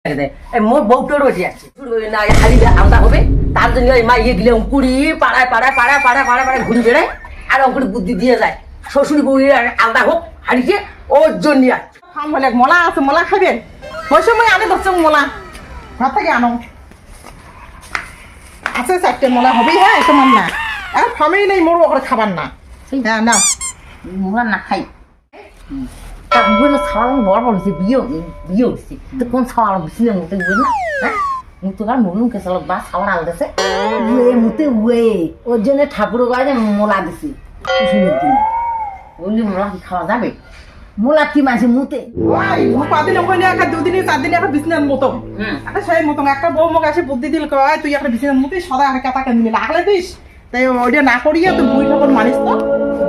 মোর বউটোর বেশি আছে না খালি আলাদা হবে তার জন্য ওই মা ইয়ে গিলে অঙ্কুরি পাড়ায় পাড়ায় পাড়ায় পাড়ায় পাড়ায় পাড়ায় ঘুরে বেড়ায় আর অঙ্কুরি বুদ্ধি দিয়ে যায় শ্বশুর বউ আলাদা হোক হারিয়ে ওর জন্য বলে মলা আছে মলা খাবেন ওই সময় আনে ধরছে মলা ঘর থেকে আনো আছে চারটে মলা হবেই হ্যাঁ তোমার না আর ফামেই নেই মোর ওখানে খাবার না হ্যাঁ না মোলা না খাই বললো ছাড়ানো বড় বড় হয়েছে বিয়ে হচ্ছে তো কোন ছাড়ানো বেশি না মতো বুঝ না হ্যাঁ মুতো আর মরলুম কে চলো বা ছাওয়ার আলাদাছে উয়ে মুতে উয়ে ওর জন্য ঠাকুর গায়ে মোলা দিছি কুসুমের দিন বললি মোলা কি খাওয়া যাবে মোলা কি মাঝে মুতে কদিন ওখানে একটা দুদিনে 4 দিনে একটা বিছনার মতো একটা সেই মতো একটা বউ মুখ আসে বুদ্ধি দিল কয় তুই একটা বিছনার মতো সদা একটা কথা নিয়ে লাগলে দিস তাই ওইটা না করিয়ে তুই বুই ঠাকুর মানিস তো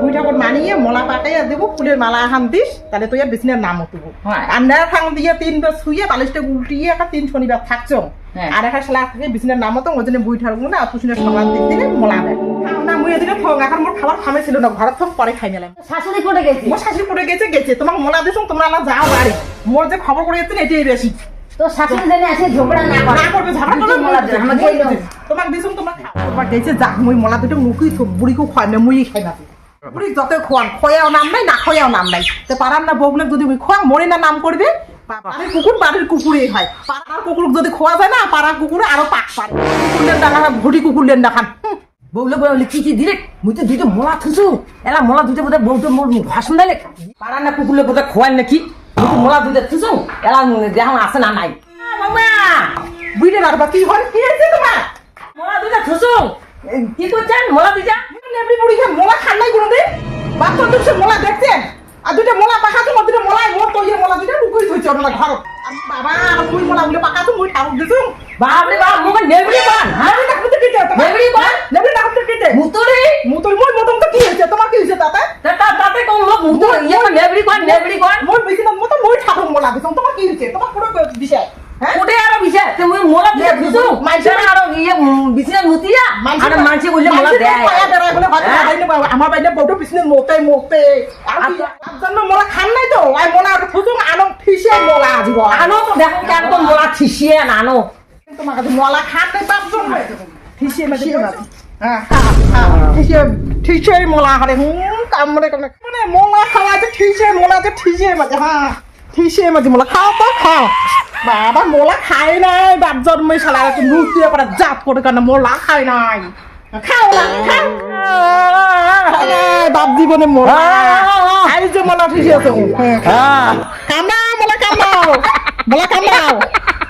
বুই ঠাকুর মানিয়ে মোলা পাকাইয়া দেবো ফুলের মালা আহান দিস তাহলে তুই আর বিছনার নাম উঠবো আন্ডার ঠাং দিয়ে 3 বার শুয়ে বালিশটা উল্টিয়ে একটা 3 শনিবার থাকছো আর একটা শালা থাকে বিছনার নাম মতো ওই জন্য বুই ঠাকুর না তুষিনের সমান দিক দিলে মোলা দেয় না মুই এদিকে থং এখন মোর খাবার খামে ছিল না ঘরের থং পরে খাই নিলাম শাশুড়ি করে গেছে মোর শাশুড়ি করে গেছে তোমাকে মোলা দিছ তোমরা আলা যাও বাড়ি মোর যে খবর করে গেছে এটাই বেশি তো শাশুড়ি জানি আসে ঝগড়া না করবে ঝগড়া করবে মোলা দে আমাকে তোমাক দিছুম তোমরা খাও তোমার গেছে যা মুই মোলা দুটো মুখই বুড়িকে খাই না মুই খাই না বুড়ি যত খোয়ান খয়াও নাম নাই না খয়াও নাম নাই তো পারার না বউগুলো যদি মুই খোয়া মরে না নাম করবে বাড়ির কুকুর বাড়ির কুকুরই হয় পাড়ার কুকুর যদি খোয়া যায় না পাড়ার কুকুরে আরো পাক পারে কুকুরলেন দেখা ঘুটি কুকুরলেন দেখান বউলে বলে কি দিলে মুই তো দুটো মোলা থুসু এলা মোলা দুটো বোধহয় বউটো মোর ভাষণ দিলে পাড়ার না কুকুরলে বোধহয় খোয়ান নাকি মোলা দুটো থুসু এলা দেখান আসে না নাই মামা বুঝতে পারবা কি হয় কি হয়েছে তোমার মোলা দুটো থুসু কি করছেন মোলা দুটা নেবড়ি বুড়ি খান মোলা খান নাই কোনোদিন বাচ্চা দুটো মোলা দেখছেন আর দুটো মোলা পাকাতো দুটো মোলাই মোর তো ইয়ে মোলা দুটো লুকুই থইছে ওটা ঘর বাবা মুই মোলা গুলো পাকাতো মুই ঠাকুর দিছু বাপরে বাপ মুখ নেবড়ি বান হ্যাঁ ঠাকুর দিতে নেবড়ি বান নেবড়ি ঠাকুর দিতে মুতরি মুতরি মোর মতন তো কি হয়েছে তোমার কি হয়েছে তাতে তাতে কোন লোক মুতো ইয়ে নেবড়ি বান মোর বেশি না মতো মই ঠাকুর মোলা দিছু তোমার কি হয়েছে তোমার পুরো বিষয় ওটাই আরো বিষয় তুমি মোলা দিয়ে থুসু মানুষের আরো ইয়ে বিছনা মুতিয়া আর মানুষে বললে মোলা দেয় আমার বাইরে বউটো পিছনে মোতে আর জন্য মোলা খান নাই তো আই মোলা থুসুং আনো ফিসে মোলা দিব আনো তো দেখো কেন তো মোলা ঠিসিয়ে আনো তোমার কাছে মোলা খান নাই বাপ জন্য ফিসে মাঝে হ্যাঁ ঠিসে মোলা হারে কামড়ে মানে মোলা খাওয়া যে ঠিসে মোলা যে ঠিসে মাঝে হ্যাঁ ঠিসে মাঝে মোলা খাও তো খাও বাবা মোলা খায় নাই বাপ জন্মই শালা নুতিয়ে করে জাত করে কেন মোলা খায় নাই খাও না খাও বাপ জীবনে মোলা খাই যে মোলা ঠিসে আছে কামড়াও মোলা কামড়াও